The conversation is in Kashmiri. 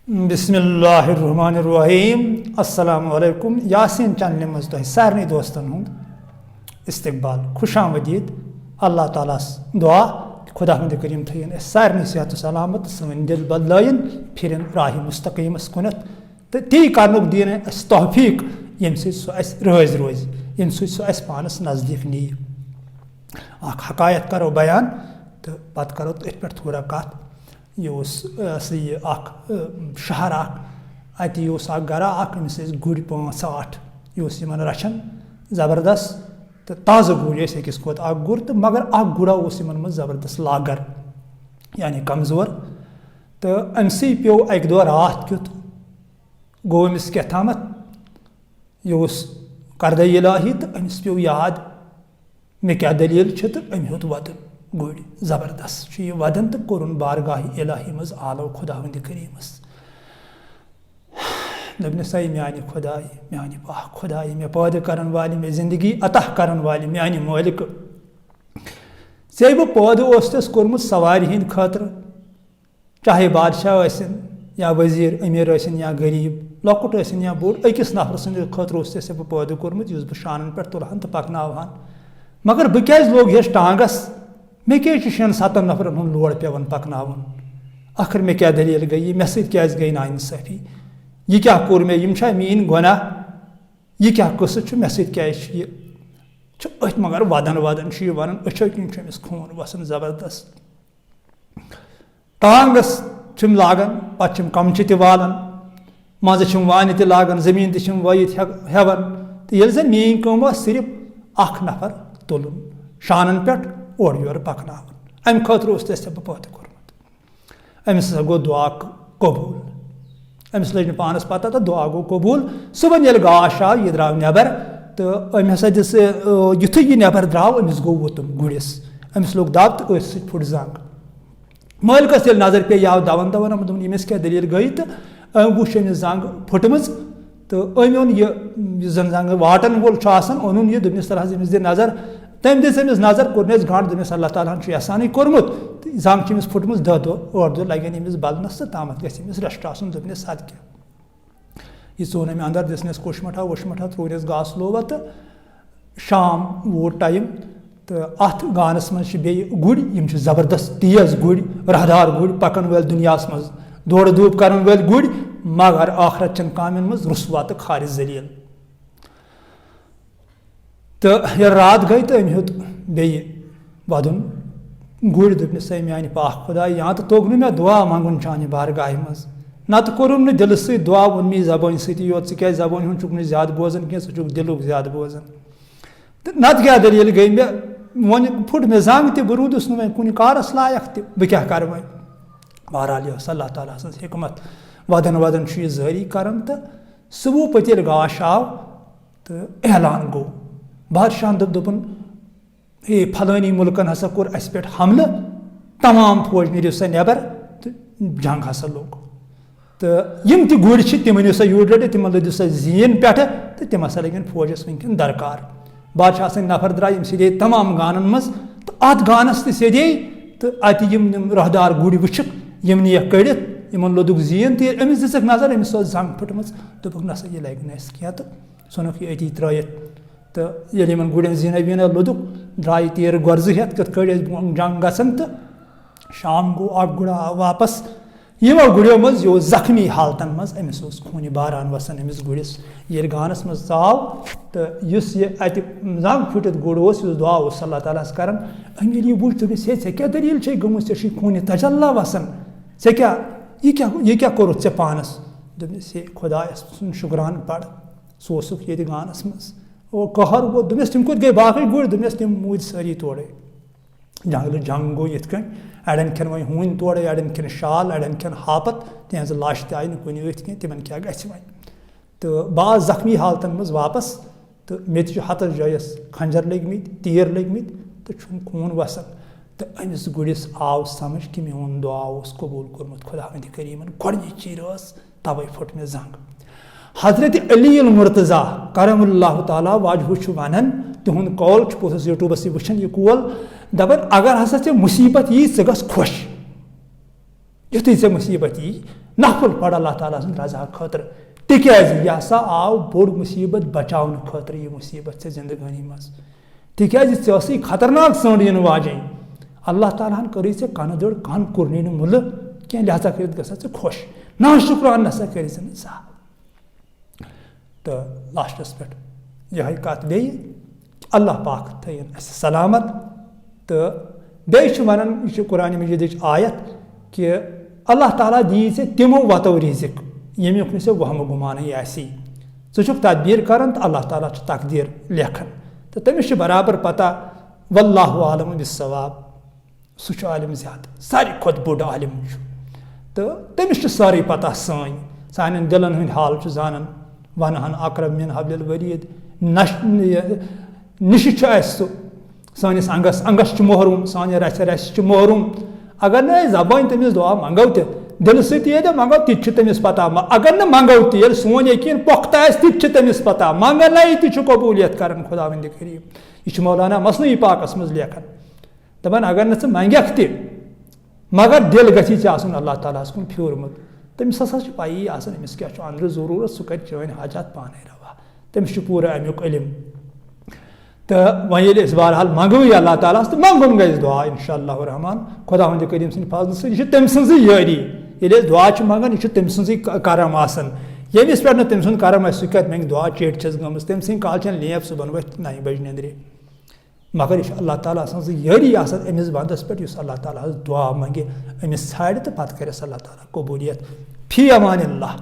बिस्मिल्लाहिर्रहमानिर्रहीम अस्सलाम वालेकुम यासीन चैनल मज तुह सारे दोस्तन हुंद इस्तकबाल खुश आमदीद अल्लाह ताला दुआ खुदा करीम थन सारे सेहत सलामत सन दिल बदलायन फिर राह मुस्तकीमस कुनत तो ती कर दीन तौफीक यम रोज रोज यम पानस नज़दीक नी हकायत करो बयान तो पत करो अथ पे थोड़ा कत यह शहर अत गरा अमिस गुड़ 5-8 यह रचान ज़बरदस्त तो ताज़ा गुड़ अकिस खोत गुड़ तो मगर गुड़ा मज ज़बरदस्त लागर यानी कमज़ोर तो अमसी पे अक दो रात क्युत गो अमिस क्या थामत यह करद इलाही तो अमिस पे याद मे क्या दलील तो अम हेत वदन गुड़ ज़बरदस्त यह वदन तो कोरुन बारगाह इलाही मज आलो खुदावंद करीमस दपनस म्यानि खुदाई म्यानि पाक खुदाई मे पैदा करन वाली मे जिंदगी अतः करन वाली म्यानि मालिक से बह पैदा ओसस कोर्मुत सवारी हिंद खतर चाहे बादशाह आसिन या वजीर अमीर आसिन या गरीब लकुट आसिन या बोड़ अकिस नफर सद खतर से बह पैदा कोर्मुत युस बह शानन पे तुलहन तो पकनावहान मगर बह क्या लोग हेस टांगस मे क्या 6-7 नफरन हुन लोड़ पेवन पकनावन आखिर मे क्या दलील गई मे सत क्या गई नाइंसाफी यह क्या कोर मे यम मीन गुनाह यह क्या कस मे सत क्या अथ मगर वदन वदन वन अच्छो किन खून वसान जबरदस्त टांगस लागान पे कमच तालान मज वान तान जमीन वयत हेवन तो ये जन मीन कम सिर्फ अख नफर तुलन शानन पे और योर पकनावन अम खतर बह पैदा कोर्मुत अमिस गो दुआ कबूल अमिस लज पानस पता तो दुआ गो कबूल सुबह ये गाश आव यह द्राव नबर तो अम हसा दिस युथु यह नबर द्राव अमिस गो वोतुम गुड़िस अमिस लोग दब तो फुट जंग मालिकस ये नजर पे आव दवन दवन अमिस क्या दलील गई तो वुच अमिस जंग फुटमज तो अम ओन यह जन जंग वाटन वोल ओनुन यह दोपनिस तरह अमिस दि नजर तम दिस अमिस नजर कोरनेस गांठ दोपनिस अल्लाह ताला एहसान कोर्मुत जंग अमिस फुटमज 10 दो 8 दो लगन अमिस बलनस तो तामत गमिस रेस्ट आसन दोपनिस सदके यह सोन अमे अंदर दिसनस कोशमठा वोशमठा त्रोनस घास लोवा तो शाम वो टाइम तो अथ गानस मज बे गुड़ यम जबरदस्त तेज गुड़ रहदार गुड़ पकन वल दुनियास मज दौड़ धूप कर वल गुड़ मगर आखरत चन कामन मज रुसवा तो खारिज जलील तो ये रात गई तो अम हेत बे वदन गुड़ दोपनिस म्यानि पाक खुदा यहाँ तो तोग मे दुआ मंगुन चाने बारगाह मज नत कोरुम न दिल सत दुआ वोन मी जबान सती योत क्या जबान हुन चुक ज्यादा बोजन क्या चुक दिलुक ज्यादा बोजन तो नत क्या दलील गई मे वन फुट मे जंग तो बह रूदस नु कुन कारस लायक तो बह क्या कर वो बहरहाल यह अल्लाह ताला सज हिकमत वदन वदन यह जारी करन तो सुबह पे ये गाश आव तो ऐलान गो बादशाह दोपन हे फलानी मुल्कन हसा कोर अस पे हमले तमाम फौज नीरियो सा नबर तो जंग हसा लोग तो यम ति गुड़ तिम सा यूर रट तिम लदिव सा जीन पे तो तिम हसा लगन फौजस वनकन दरकार बादशाह सन नफर द्राय सीधे तमाम गानन मज तो अत गानस सीधे तो अत रहदार गुड़ वुक यम नियक कड़ित इन लोदुक जीन तो अमिस दिसक नजर अमिस जंग फुटम दोपक नसा यह लग नस क्या तो सोनक यह अती त्रयत तो ये गुड़न जीना वीना लोदुक द्राय तीर गर्ज हेत कत कड़ जंग गसन तो शाम गो गुड़ा वापस यमो गुड़ो मज यह जख्मी हालतन मज अमिस खून बारान वसान अमिस गुड़िस ये गानस मज आव तो यह अत जंग फुटित गुड़ दुआ अल्लाह ताला कर अम ये वो दोपस हे क्या दलील गमुत ऐ खून तजल्ला वसान ऐ क्या यह क्या कोरुत ऐ पानस दोपस हे खुदायस सुन शुक्रान पढ़ सोसुक ये गानस मज और कहर गो दोपस तम कुत गई बाकी गुड़ दोपस तम मूद सारी तोड़े जंग गो ये अड़न खन वो हून तोड़े अड़न खन शाल अड़न खन हापत तहज लाश तय कुन कह तिमन क्या ग तो बाज जख्मी हालतन मज वापस तो मे हतस जायस खंजर लगमित तीर लगमित तो खून वसान तो अमिस गुड़िस आव समझ कि मेन दुआ कबूल कोर्मुत खुदावंद करीमन गोडनिच चीज तवे फुट मे जंग हजरत अली मुर्तज़ा करमुल्लाह ताला वाजहु वनान तुहद कौल पोस यूट्यूबस वुचान यह कौल दपान अगर हसा मुसीबत यी गस खुश युथु मुसीबत यी नफल पढ़ अल्लाह ताला सुंद रजा खतर तिकाज यह हसा आव बोड़ मुसीबत बचावन खतर यह मुसीबत से जिंदगानी मज तिकाज चे खतरनाक सौंड इन वाजन अल्लाह ताला कर कन दड़ कन कोर मुल क्या लिहाजा कर ग खुश ना शुक्रान नसा कर तो लास्टस पे यह कत बे अल्लाह पाक थन सलामत तो बेन यह कुरान मजीद आयत कि अल्लाह ताला दी तिमो वतो रिजिक यमुक से वहम गुमान आसी ज़ुक तदबीर कर तो अल्लाह ताला तकदीर लेखन तो तमिस बराबर पता वल्लाहु आलम बिस्सवाब सह आलिम ज्यादा सारी खुद बोड़ आलिम तो तमिस सारी पता सान दिलन हंद हाल जान वनहन अकरब मिन हब्लिल वरीद निश सानिस अंगस मोहरूम सान रस मोहरूम अगर न जबान तमिस दुआ मंगो दिल सत मंगो तमिस पता अगर न मंगो तो सोन यकीन पुख्ता तमिस पता मंगन कबूलियत कर खुदावंद करीम यह मौलाना मसनई पाकस मज लेखन दपान अगर न मंगक मगर दिल गि अल्लाह ताला कुन फ्यूरमुत तमिस हसा पी अमिस क्या अंदर जरूरत सह कर चन हाजात पाने रवा तमिस पूरा अमुक इलम तो वह बहरहाल मंगो अल्लाह ताला तो मंगुन गई दुआ इंशाअल्लाह रहमान खुदावंद करीम सद फजल सह तम सज यारी ये दुआ मंगान यह तम सज करम यमिस पे तम सुद करम सह कत मंग दुआ चेट गम तम सद कालचन लेप सुबह वथ 9 बजे नंदरे मगर यह अल्लाह ताला सज यारी अमिस बंदस पे अल्लाह ताला दुआ मंगे अमिस छाड़ तो पत् कर अल्लाह ताला कबूलियत फी अमान अल्लाह।